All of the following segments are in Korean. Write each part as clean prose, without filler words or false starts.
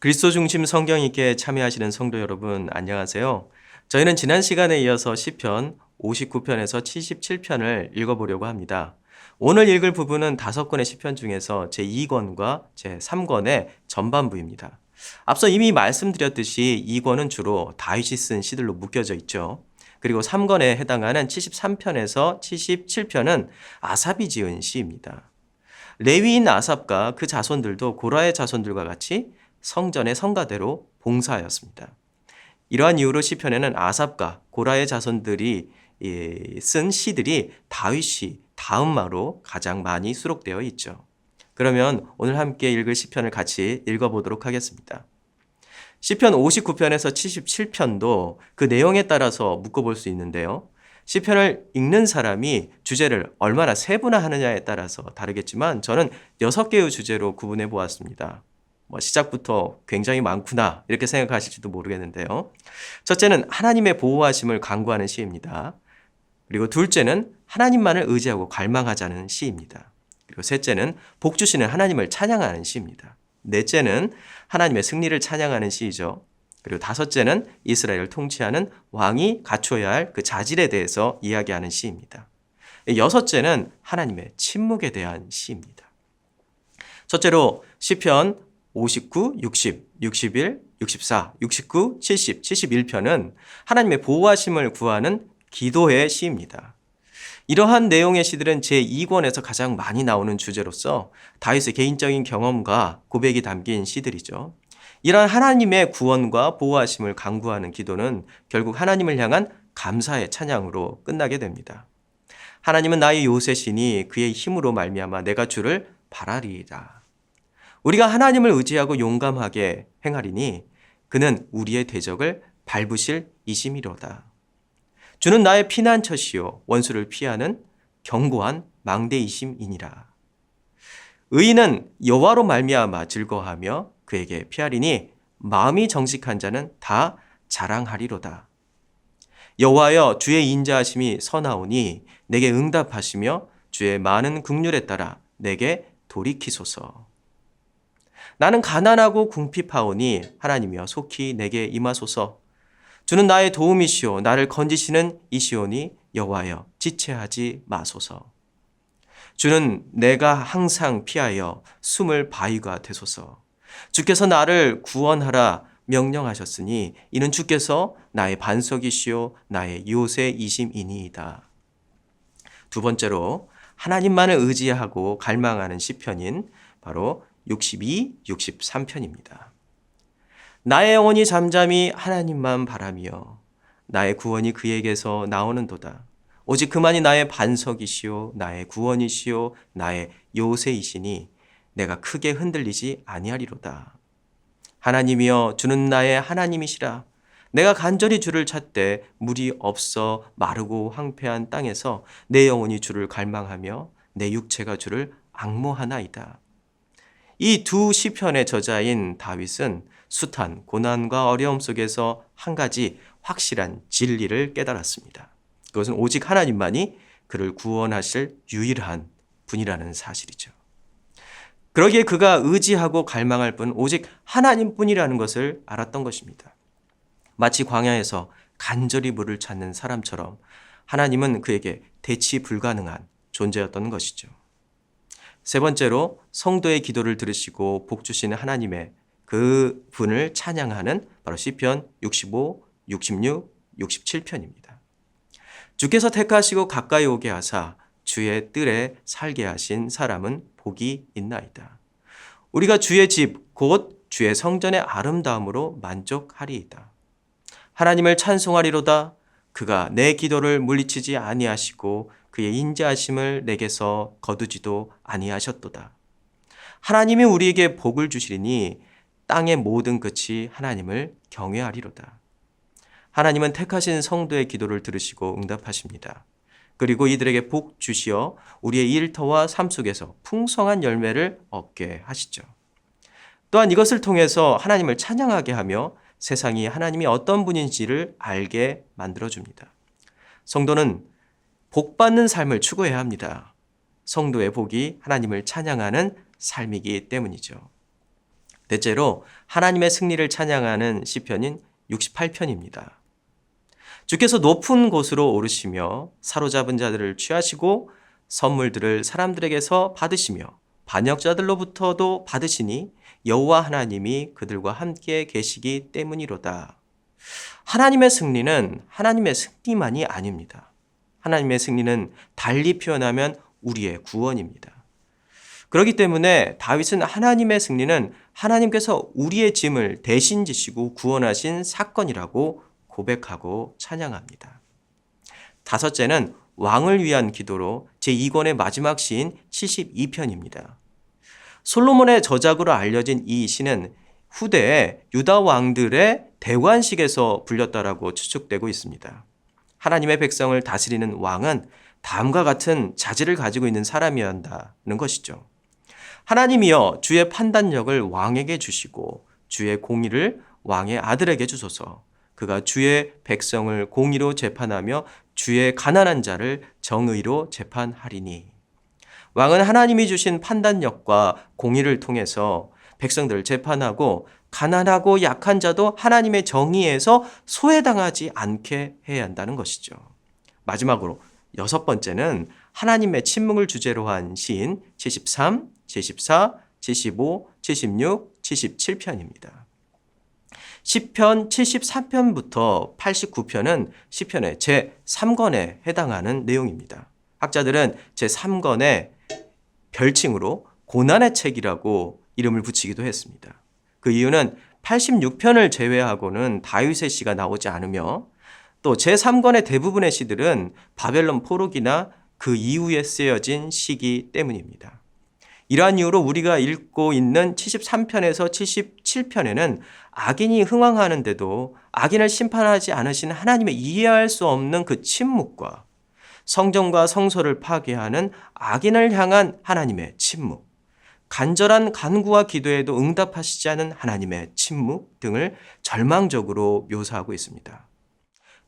그리스도 중심 성경 읽기에 참여하시는 성도 여러분, 안녕하세요. 저희는 지난 시간에 이어서 시편 59편에서 77편을 읽어보려고 합니다. 오늘 읽을 부분은 5권의 시편 중에서 제2권과 제3권의 전반부입니다. 앞서 이미 말씀드렸듯이 2권은 주로 다윗이 쓴 시들로 묶여져 있죠. 그리고 3권에 해당하는 73편에서 77편은 아삽이 지은 시입니다. 레위인 아삽과 그 자손들도 고라의 자손들과 같이 성전의 성가대로 봉사하였습니다. 이러한 이유로 시편에는 아삽과 고라의 자손들이 쓴 시들이 다윗이 다음마로 가장 많이 수록되어 있죠. 그러면 오늘 함께 읽을 시편을 같이 읽어보도록 하겠습니다. 시편 59편에서 77편도 그 내용에 따라서 묶어볼 수 있는데요. 시편을 읽는 사람이 주제를 얼마나 세분화하느냐에 따라서 다르겠지만 저는 6개의 주제로 구분해 보았습니다. 시작부터 굉장히 많구나 이렇게 생각하실지도 모르겠는데요. 첫째는 하나님의 보호하심을 간구하는 시입니다. 그리고 둘째는 하나님만을 의지하고 갈망하자는 시입니다. 그리고 셋째는 복 주시는 하나님을 찬양하는 시입니다. 넷째는 하나님의 승리를 찬양하는 시이죠. 그리고 다섯째는 이스라엘을 통치하는 왕이 갖춰야 할 그 자질에 대해서 이야기하는 시입니다. 여섯째는 하나님의 침묵에 대한 시입니다. 첫째로 시편 59, 60, 61, 64, 69, 70, 71편은 하나님의 보호하심을 구하는 기도의 시입니다. 이러한 내용의 시들은 제2권에서 가장 많이 나오는 주제로서 다윗의 개인적인 경험과 고백이 담긴 시들이죠. 이러한 하나님의 구원과 보호하심을 간구하는 기도는 결국 하나님을 향한 감사의 찬양으로 끝나게 됩니다. 하나님은 나의 요새시니 그의 힘으로 말미암아 내가 주를 바라리이다. 우리가 하나님을 의지하고 용감하게 행하리니 그는 우리의 대적을 밟으실 이심이로다. 주는 나의 피난처시요 원수를 피하는 견고한 망대이심이니라. 의인은 여호와로 말미암아 즐거워하며 그에게 피하리니 마음이 정직한 자는 다 자랑하리로다. 여호와여 주의 인자하심이 선하오니 내게 응답하시며 주의 많은 긍휼에 따라 내게 돌이키소서. 나는 가난하고 궁핍하오니 하나님이여 속히 내게 임하소서. 주는 나의 도움이시오 나를 건지시는 이시오니 여호와여 지체하지 마소서. 주는 내가 항상 피하여 숨을 바위가 되소서. 주께서 나를 구원하라 명령하셨으니 이는 주께서 나의 반석이시오 나의 요새이심이니이다. 두 번째로 하나님만을 의지하고 갈망하는 시편인 바로 62, 63편입니다. 나의 영혼이 잠잠히 하나님만 바라며 나의 구원이 그에게서 나오는도다. 오직 그만이 나의 반석이시오 나의 구원이시오 나의 요새이시니 내가 크게 흔들리지 아니하리로다. 하나님이여 주는 나의 하나님이시라. 내가 간절히 주를 찾되 물이 없어 마르고 황폐한 땅에서 내 영혼이 주를 갈망하며 내 육체가 주를 앙모하나이다. 이 두 시편의 저자인 다윗은 숱한 고난과 어려움 속에서 한 가지 확실한 진리를 깨달았습니다. 그것은 오직 하나님만이 그를 구원하실 유일한 분이라는 사실이죠. 그러기에 그가 의지하고 갈망할 분 오직 하나님뿐이라는 것을 알았던 것입니다. 마치 광야에서 간절히 물을 찾는 사람처럼 하나님은 그에게 대치 불가능한 존재였던 것이죠. 세 번째로 성도의 기도를 들으시고 복 주시는 하나님의 그 분을 찬양하는 바로 시편 65, 66, 67편입니다. 주께서 택하시고 가까이 오게 하사 주의 뜰에 살게 하신 사람은 복이 있나이다. 우리가 주의 집 곧 주의 성전의 아름다움으로 만족하리이다. 하나님을 찬송하리로다. 그가 내 기도를 물리치지 아니하시고 그의 인자하심을 내게서 거두지도 아니하셨도다. 하나님이 우리에게 복을 주시리니 땅의 모든 끝이 하나님을 경외하리로다. 하나님은 택하신 성도의 기도를 들으시고 응답하십니다. 그리고 이들에게 복 주시어 우리의 일터와 삶 속에서 풍성한 열매를 얻게 하시죠. 또한 이것을 통해서 하나님을 찬양하게 하며 세상이 하나님이 어떤 분인지를 알게 만들어줍니다. 성도는 복받는 삶을 추구해야 합니다. 성도의 복이 하나님을 찬양하는 삶이기 때문이죠. 대체로 하나님의 승리를 찬양하는 시편인 68편입니다. 주께서 높은 곳으로 오르시며 사로잡은 자들을 취하시고 선물들을 사람들에게서 받으시며 반역자들로부터도 받으시니 여호와 하나님이 그들과 함께 계시기 때문이로다. 하나님의 승리는 하나님의 승리만이 아닙니다. 하나님의 승리는 달리 표현하면 우리의 구원입니다. 그렇기 때문에 다윗은 하나님의 승리는 하나님께서 우리의 짐을 대신 지시고 구원하신 사건이라고 고백하고 찬양합니다. 다섯째는 왕을 위한 기도로 제2권의 마지막 시인 72편입니다. 솔로몬의 저작으로 알려진 이 시는 후대에 유다 왕들의 대관식에서 불렸다라고 추측되고 있습니다. 하나님의 백성을 다스리는 왕은 다음과 같은 자질을 가지고 있는 사람이어야 한다는 것이죠. 하나님이여 주의 판단력을 왕에게 주시고 주의 공의를 왕의 아들에게 주소서. 그가 주의 백성을 공의로 재판하며 주의 가난한 자를 정의로 재판하리니. 왕은 하나님이 주신 판단력과 공의를 통해서 백성들을 재판하고 가난하고 약한 자도 하나님의 정의에서 소외당하지 않게 해야 한다는 것이죠. 마지막으로 여섯 번째는 하나님의 침묵을 주제로 한 시인 73, 74, 75, 76, 77편입니다. 시편 73편부터 89편은 시편의 제3권에 해당하는 내용입니다. 학자들은 제3권의 별칭으로 고난의 책이라고 이름을 붙이기도 했습니다. 그 이유는 86편을 제외하고는 다윗의 시가 나오지 않으며 또 제3권의 대부분의 시들은 바벨론 포로기나 그 이후에 쓰여진 시기 때문입니다. 이러한 이유로 우리가 읽고 있는 73편에서 77편에는 악인이 흥황하는데도 악인을 심판하지 않으신 하나님의 이해할 수 없는 그 침묵과 성전과 성소를 파괴하는 악인을 향한 하나님의 침묵, 간절한 간구와 기도에도 응답하시지 않은 하나님의 침묵 등을 절망적으로 묘사하고 있습니다.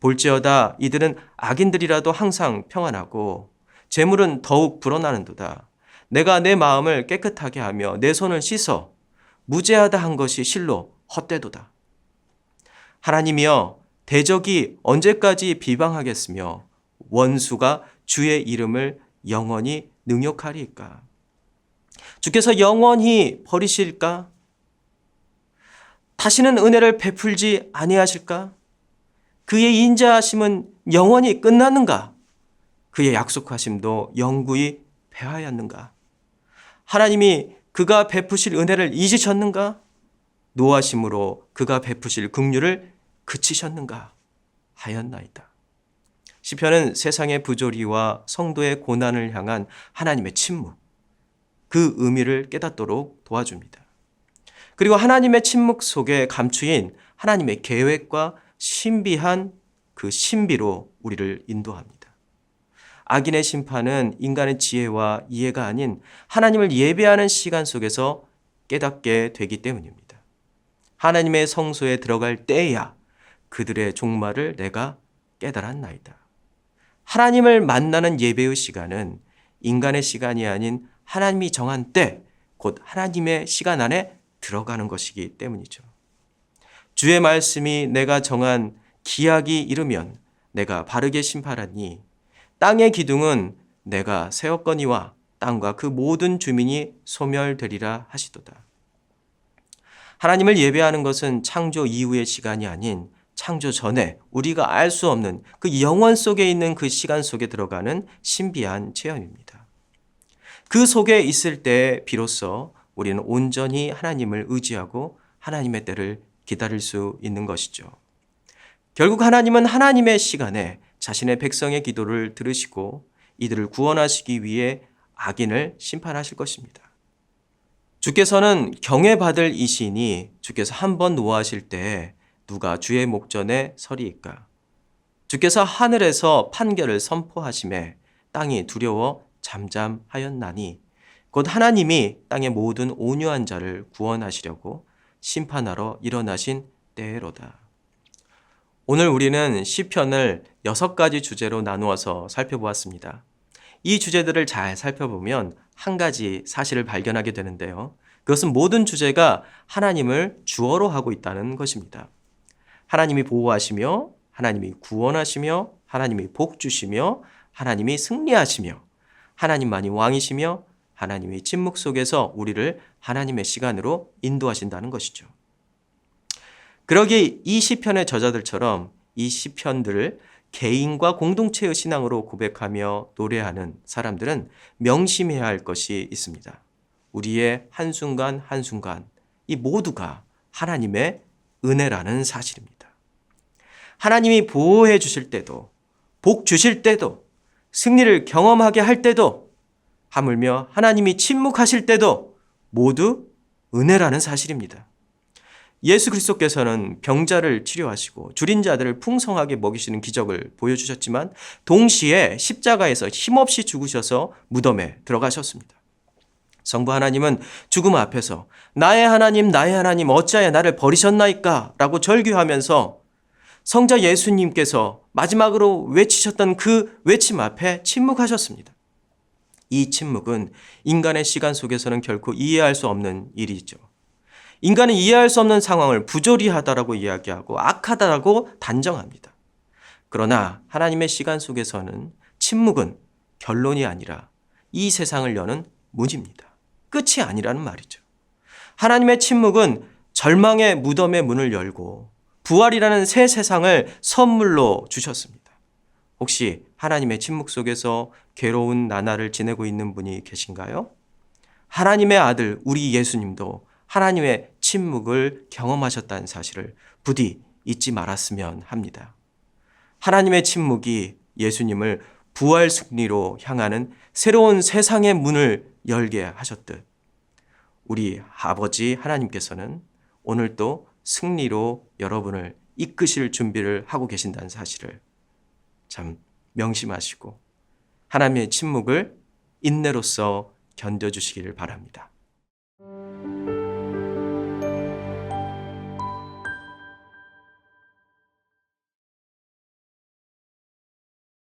볼지어다 이들은 악인들이라도 항상 평안하고 재물은 더욱 불어나는도다. 내가 내 마음을 깨끗하게 하며 내 손을 씻어 무죄하다 한 것이 실로 헛되도다. 하나님이여 대적이 언제까지 비방하겠으며 원수가 주의 이름을 영원히 능욕하리이까. 주께서 영원히 버리실까? 다시는 은혜를 베풀지 아니하실까? 그의 인자하심은 영원히 끝났는가? 그의 약속하심도 영구히 패하였는가? 하나님이 그가 베푸실 은혜를 잊으셨는가? 노하심으로 그가 베푸실 긍휼을 그치셨는가? 하였나이다. 시편은 세상의 부조리와 성도의 고난을 향한 하나님의 침묵, 그 의미를 깨닫도록 도와줍니다. 그리고 하나님의 침묵 속에 감추인 하나님의 계획과 신비한 그 신비로 우리를 인도합니다. 악인의 심판은 인간의 지혜와 이해가 아닌 하나님을 예배하는 시간 속에서 깨닫게 되기 때문입니다. 하나님의 성소에 들어갈 때야 그들의 종말을 내가 깨달았나이다. 하나님을 만나는 예배의 시간은 인간의 시간이 아닌 하나님이 정한 때, 곧 하나님의 시간 안에 들어가는 것이기 때문이죠. 주의 말씀이 내가 정한 기약이 이르면 내가 바르게 심판하니 땅의 기둥은 내가 세웠거니와 땅과 그 모든 주민이 소멸되리라 하시도다. 하나님을 예배하는 것은 창조 이후의 시간이 아닌 창조 전에 우리가 알 수 없는 그 영원 속에 있는 그 시간 속에 들어가는 신비한 체험입니다. 그 속에 있을 때 비로소 우리는 온전히 하나님을 의지하고 하나님의 때를 기다릴 수 있는 것이죠. 결국 하나님은 하나님의 시간에 자신의 백성의 기도를 들으시고 이들을 구원하시기 위해 악인을 심판하실 것입니다. 주께서는 경외받을 이시니 주께서 한 번 노하실 때에 누가 주의 목전에 서리이까. 주께서 하늘에서 판결을 선포하심에 땅이 두려워 잠잠하였나니 곧 하나님이 땅의 모든 온유한 자를 구원하시려고 심판하러 일어나신 때로다. 오늘 우리는 시편을 6가지 주제로 나누어서 살펴보았습니다. 이 주제들을 잘 살펴보면 한 가지 사실을 발견하게 되는데요. 그것은 모든 주제가 하나님을 주어로 하고 있다는 것입니다. 하나님이 보호하시며, 하나님이 구원하시며, 하나님이 복 주시며, 하나님이 승리하시며, 하나님만이 왕이시며, 하나님의 침묵 속에서 우리를 하나님의 시간으로 인도하신다는 것이죠. 그러기에 이 시편의 저자들처럼 이 시편들을 개인과 공동체의 신앙으로 고백하며 노래하는 사람들은 명심해야 할 것이 있습니다. 우리의 한순간 한순간 이 모두가 하나님의 은혜라는 사실입니다. 하나님이 보호해 주실 때도, 복 주실 때도, 승리를 경험하게 할 때도, 하물며 하나님이 침묵하실 때도 모두 은혜라는 사실입니다. 예수 그리스도께서는 병자를 치료하시고 줄인 자들을 풍성하게 먹이시는 기적을 보여주셨지만 동시에 십자가에서 힘없이 죽으셔서 무덤에 들어가셨습니다. 성부 하나님은 죽음 앞에서 나의 하나님 어찌하여 나를 버리셨나이까 라고 절규하면서 성자 예수님께서 마지막으로 외치셨던 그 외침 앞에 침묵하셨습니다. 이 침묵은 인간의 시간 속에서는 결코 이해할 수 없는 일이죠. 인간은 이해할 수 없는 상황을 부조리하다라고 이야기하고 악하다라고 단정합니다. 그러나 하나님의 시간 속에서는 침묵은 결론이 아니라 이 세상을 여는 문입니다. 끝이 아니라는 말이죠. 하나님의 침묵은 절망의 무덤의 문을 열고 부활이라는 새 세상을 선물로 주셨습니다. 혹시 하나님의 침묵 속에서 괴로운 나날을 지내고 있는 분이 계신가요? 하나님의 아들 우리 예수님도 하나님의 침묵을 경험하셨다는 사실을 부디 잊지 말았으면 합니다. 하나님의 침묵이 예수님을 부활 승리로 향하는 새로운 세상의 문을 열게 하셨듯 우리 아버지 하나님께서는 오늘도 승리로 여러분을 이끄실 준비를 하고 계신다는 사실을 참 명심하시고 하나님의 침묵을 인내로써 견뎌주시기를 바랍니다.